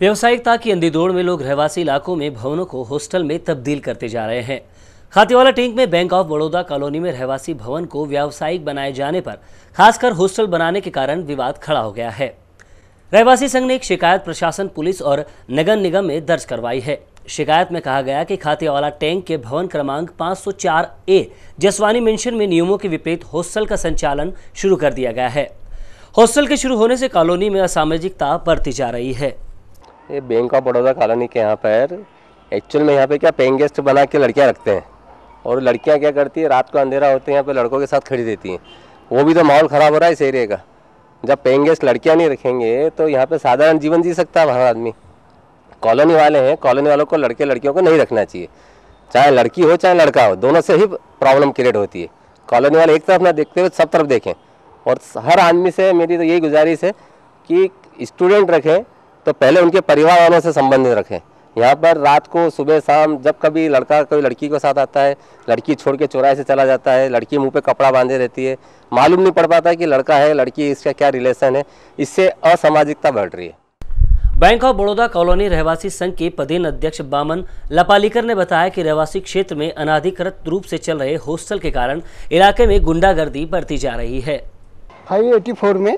व्यावसायिकता की अंधी-दौड़ में लोग रहवासी इलाकों में भवनों को हॉस्टल में तब्दील करते जा रहे हैं। खातीवाला टेंक में बैंक ऑफ बड़ौदा कॉलोनी में रहवासी भवन को व्यावसायिक बनाए जाने पर खासकर हॉस्टल बनाने के कारण विवाद खड़ा हो गया है। रहवासी संघ ने एक शिकायत प्रशासन, पुलिस और नगर निगम में दर्ज करवाई है। शिकायत में कहा गया कि खातीवाला टैंक के भवन क्रमांक 504A जसवानी मेंशन में नियमों के विपरीत हॉस्टल का संचालन शुरू कर दिया गया है। हॉस्टल के शुरू होने से कॉलोनी में असामाजिकता बढ़ती जा रही है। ये बैंक ऑफ बड़ौदा कॉलोनी के यहाँ पर एक्चुअल में यहाँ पे क्या पेइंग गेस्ट बना के लड़कियाँ रखते हैं और लड़कियाँ क्या करती है, रात को अंधेरा होते हैं यहाँ पे लड़कों के साथ खड़ी रहती हैं। वो भी तो माहौल ख़राब हो रहा है इस एरिया का। जब पेइंग गेस्ट लड़कियाँ नहीं रखेंगे तो यहाँ पे साधारण जीवन जी सकता है हर आदमी। कॉलोनी वाले हैं, कॉलोनी वालों को लड़के लड़कियों को नहीं रखना चाहिए, चाहे लड़की हो चाहे लड़का हो, दोनों से ही प्रॉब्लम क्रिएट होती है। कॉलोनी वाले एक तरफ ना देखते हुए सब तरफ देखें। और हर आदमी से मेरी तो यही गुजारिश है कि स्टूडेंट रखें तो पहले उनके परिवार वालों से संबंधित रखें। यहाँ पर रात को सुबह शाम जब कभी लड़का कोई लड़की के साथ आता है, लड़की छोड़ के चौराहे से चला जाता है, लड़की मुंह पे कपड़ा बांधे रहती है, मालूम नहीं पड़ पाता है कि लड़का है लड़की, इसका क्या रिलेशन है। इससे असामाजिकता बढ़ रही है। बैंक ऑफ बड़ौदा कॉलोनी रहवासी संघ के पदेन अध्यक्ष बामन लपालीकर ने बताया कि रहवासी क्षेत्र में अनाधिकृत रूप से चल रहे हॉस्टल के कारण इलाके में गुंडागर्दी बढ़ती जा रही है। 584 में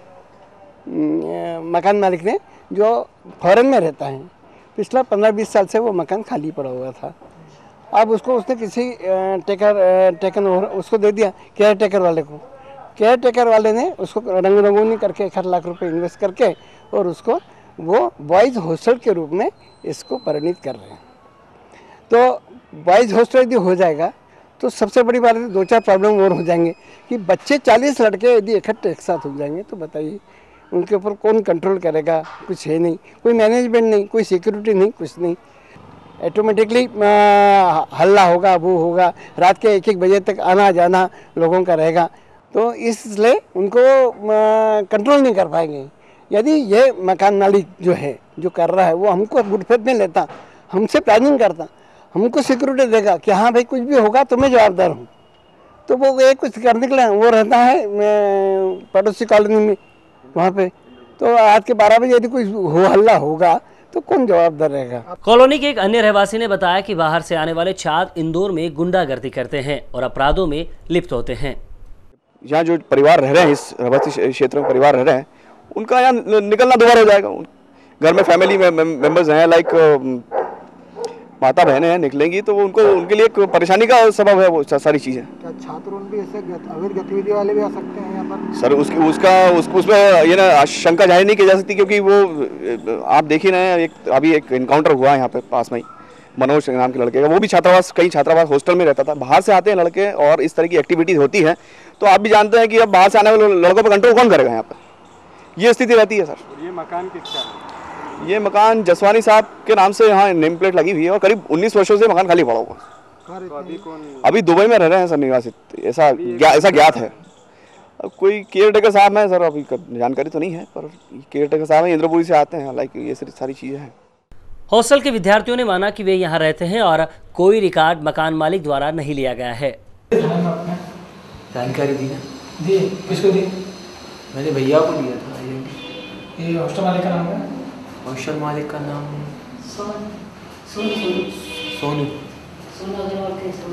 मकान मालिक ने, जो फॉरेन में रहता है, पिछला 15-20 साल से वो मकान खाली पड़ा हुआ था। अब उसने किसी टेकन ओवर उसको दे दिया केयर टेकर वाले को। केयर टेकर वाले ने उसको रंग रंगूनी करके 1 लाख रुपए इन्वेस्ट करके और उसको वो बॉयज़ हॉस्टल के रूप में इसको परिणित कर रहे हैं। तो बॉयज़ हॉस्टल यदि हो जाएगा तो सबसे बड़ी बात है 2-4 प्रॉब्लम और हो जाएंगे कि बच्चे 40 लड़के यदि इकट्ठे एक साथ हो जाएंगे तो बताइए उनके ऊपर कौन कंट्रोल करेगा। कुछ है नहीं, कोई मैनेजमेंट नहीं, कोई सिक्योरिटी नहीं, कुछ नहीं। ऑटोमेटिकली हल्ला होगा, वो होगा, रात के 1-1 बजे तक आना जाना लोगों का रहेगा। तो इसलिए उनको कंट्रोल नहीं कर पाएंगे। यदि ये मकान मालिक जो है, जो कर रहा है, वो हमको गुड फेथ में लेता, हमसे प्लानिंग करता, हमको सिक्योरिटी देगा कि हाँ भाई कुछ भी होगा तो मैं जवाबदार हूँ, तो वो ये कुछ करने के लिए वो रहता है पड़ोसी कॉलोनी में वहाँ पे। तो आज के 12 बजे यदि कोई हो हल्ला होगा तो कौन जवाबदार रहेगा। कॉलोनी के एक अन्य रहवासी ने बताया कि बाहर से आने वाले छात्र इंदौर में गुंडागर्दी करते हैं और अपराधों में लिप्त होते हैं। यहाँ जो परिवार रह रहे हैं, इस रहवासी क्षेत्र में परिवार रह रहे हैं, उनका यहाँ निकलना दोबारा हो जाएगा। घर में फैमिली मेंबर्स हैं, लाइक माता बहनें हैं, निकलेंगी तो उनको उनके लिए एक परेशानी का सबब है वो सारी चीज़ें। क्या छात्र भी ऐसे अवैध गतिविधि वाले भी आ सकते हैं यहाँ पर? सर उसमें ये ना शंका जाहिर नहीं की जा सकती, क्योंकि वो आप देख ही रहे हैं, अभी एक इनकाउंटर हुआ है यहाँ पे पास में ही, मनोज नाम के लड़के का। वो भी कई छात्रावास हॉस्टल में रहता था। बाहर से आते हैं लड़के और इस तरह की एक्टिविटीज होती है, तो आप भी जानते हैं कि अब बाहर से आने वाले लड़कों पर कंट्रोल कौन करेगा। यहाँ पर ये स्थिति रहती है सर। ये मकान किसका है? ये मकान जसवानी साहब के नाम से यहाँ नेम प्लेट लगी हुई है और करीब 19 वर्षों से मकान खाली पड़ा हुआ। तो अभी दुबई में रह रहे हैं सर निवासित, ऐसा ज्ञात है। अब कोई केयर टेकर साहब है सर, अभी जानकारी तो नहीं है, पर केयर टेकर साहब हैं, इंद्रपुरी से आते हैं, लाइक ये सारी चीज़ें हैं। हॉस्टल के विद्यार्थियों ने माना कि वे यहाँ रहते हैं और कोई रिकॉर्ड मकान मालिक द्वारा नहीं लिया गया है। जानकारी दी ना? दी, किसको दी? मैंने भैया को दिया था। ये हॉस्टल मालिक का नाम है? हॉस्टल मालिक का नाम सोनू।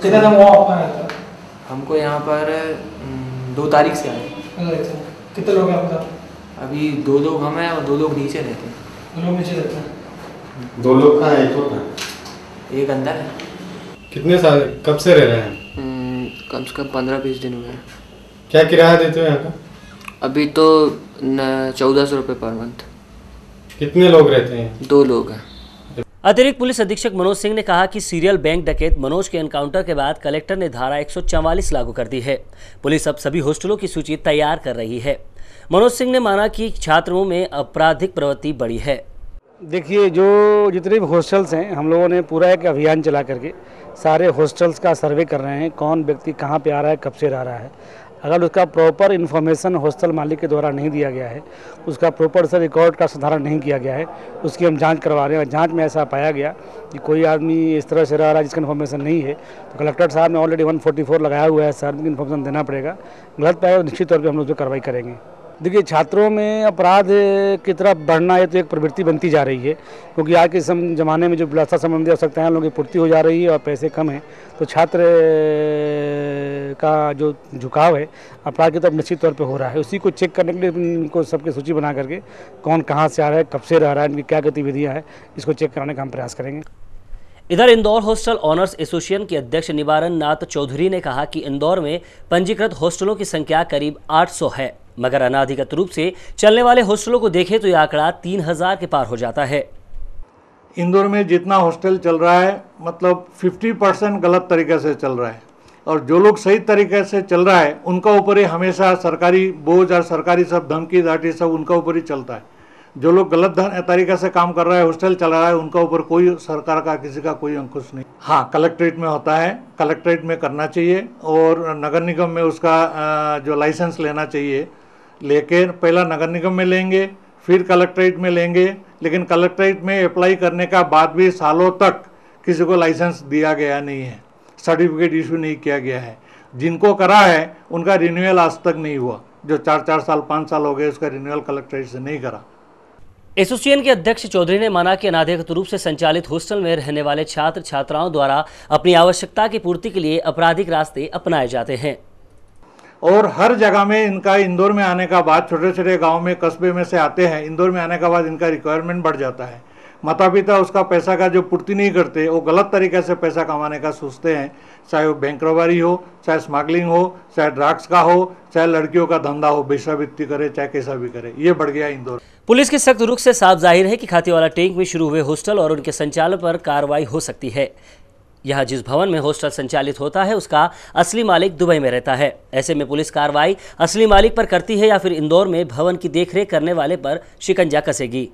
कितना दिन हुआ आपका रहता है? हमको यहाँ पर 2 तारीख से आए। कितने लोग हैं आपके साथ? अभी 2 लोग हम हैं और 2 लोग नीचे रहते हैं। 2 लोग नीचे रहते हैं। 2 लोग कहाँ है? एक और कहाँ? एक अंदर है। कितने साल कब से रह रहे हैं? कम से कम 15-20 दिन हुए हैं। क्या किराया देते हो यहाँ का? अभी तो 1400 रुपये पर मंथ। कितने लोग रहते हैं? 2 लोग हैं। अतिरिक्त पुलिस अधीक्षक मनोज सिंह ने कहा कि सीरियल बैंक डकैत मनोज के एनकाउंटर के बाद कलेक्टर ने धारा 144 लागू कर दी है। पुलिस अब सभी हॉस्टलों की सूची तैयार कर रही है। मनोज सिंह ने माना कि छात्रों में आपराधिक प्रवृत्ति बढ़ी है। देखिए, जो जितने भी हॉस्टल्स हैं, हम लोगों ने पूरा एक अभियान चला करके सारे हॉस्टल्स का सर्वे कर रहे हैं, कौन व्यक्ति कहाँ पे आ रहा है, कब से रह रहा है। अगर उसका प्रॉपर इन्फॉर्मेशन हॉस्टल मालिक के द्वारा नहीं दिया गया है, उसका प्रॉपर से रिकॉर्ड का सुधारण नहीं किया गया है, उसकी हम जांच करवा रहे हैं। और जांच में ऐसा पाया गया कि कोई आदमी इस तरह से रह रहा है जिसका इन्फॉर्मेशन नहीं है, तो कलेक्टर साहब ने ऑलरेडी 144 लगाया हुआ है, सार्वजनिक इन्फॉर्मेशन देना पड़ेगा। गलत पाया तो निश्चित तौर पर हम लोग कार्रवाई करेंगे। देखिए, छात्रों में अपराध की तरफ बढ़ना ये तो एक प्रवृत्ति बनती जा रही है, क्योंकि आज के ज़माने में जो व्यवस्था संबंधी आवश्यकताएं लोगों की पूर्ति हो जा रही है और पैसे कम हैं, तो छात्र का जो झुकाव है अपराध की तरफ निश्चित तौर पे हो रहा है। उसी को चेक करने के लिए इनको सबकी सूची बना करके कौन कहाँ से आ रहा है, कब से रह रहा है, इनकी क्या गतिविधियाँ हैं, इसको चेक कराने का हम प्रयास करेंगे। इधर इंदौर हॉस्टल ऑनर्स एसोसिएशन के अध्यक्ष निवारण नाथ चौधरी ने कहा कि इंदौर में पंजीकृत हॉस्टलों की संख्या करीब 800 है, मगर अनाधिकृत रूप से चलने वाले हॉस्टलों को देखें तो यह आंकड़ा 3000 के पार हो जाता है। इंदौर में जितना हॉस्टल चल रहा है, मतलब 50% गलत तरीके से चल रहा है, और जो लोग सही तरीके से चल रहा है उनका ऊपर ही हमेशा सरकारी बोझ और सरकारी सब धमकी दाटी सब उनका ऊपर ही चलता है। जो लोग गलत तरीके से काम कर रहा है, हॉस्टल चला रहा है, उनका ऊपर कोई सरकार का किसी का कोई अंकुश नहीं। हाँ, कलेक्ट्रेट में होता है, कलेक्ट्रेट में करना चाहिए, और नगर निगम में उसका जो लाइसेंस लेना चाहिए, लेकिन पहला नगर निगम में लेंगे, फिर कलेक्ट्रेट में लेंगे, लेकिन कलेक्ट्रेट में अप्लाई करने का बाद भी सालों तक किसी को लाइसेंस दिया गया नहीं है, सर्टिफिकेट इशू नहीं किया गया है। जिनको करा है उनका रिन्यूअल आज तक नहीं हुआ, जो 4-4 साल 5 साल हो गए उसका रिन्यूअल कलेक्ट्रेट से नहीं करा। एसोसिएशन के अध्यक्ष चौधरी ने माना कि अनाधिकृत रूप से संचालित हॉस्टल में रहने वाले छात्र छात्राओं द्वारा अपनी आवश्यकता की पूर्ति के लिए आपराधिक रास्ते अपनाए जाते हैं, और हर जगह में इनका इंदौर में आने का बाद, छोटे छोटे गांव में कस्बे में से आते हैं, इंदौर में आने का बाद इनका रिक्वायरमेंट बढ़ जाता है। माता पिता उसका पैसा का जो पूर्ति नहीं करते, वो गलत तरीके से पैसा कमाने का सोचते हैं, चाहे वो बैंक रॉबरी हो, चाहे स्मगलिंग हो, चाहे ड्रग्स का हो, चाहे लड़कियों का धंधा हो, बेश्यावृत्ति करे, चाहे कैसा भी करे, ये बढ़ गया इंदौर। पुलिस के सख्त रुख से साफ जाहिर है कि खातीवाला टैंक में शुरू हुए हॉस्टल और उनके संचालन पर कार्रवाई हो सकती है। यह जिस भवन में हॉस्टल संचालित होता है उसका असली मालिक दुबई में रहता है। ऐसे में पुलिस कार्रवाई असली मालिक पर करती है या फिर इंदौर में भवन की देखरेख करने वाले पर शिकंजा कसेगी।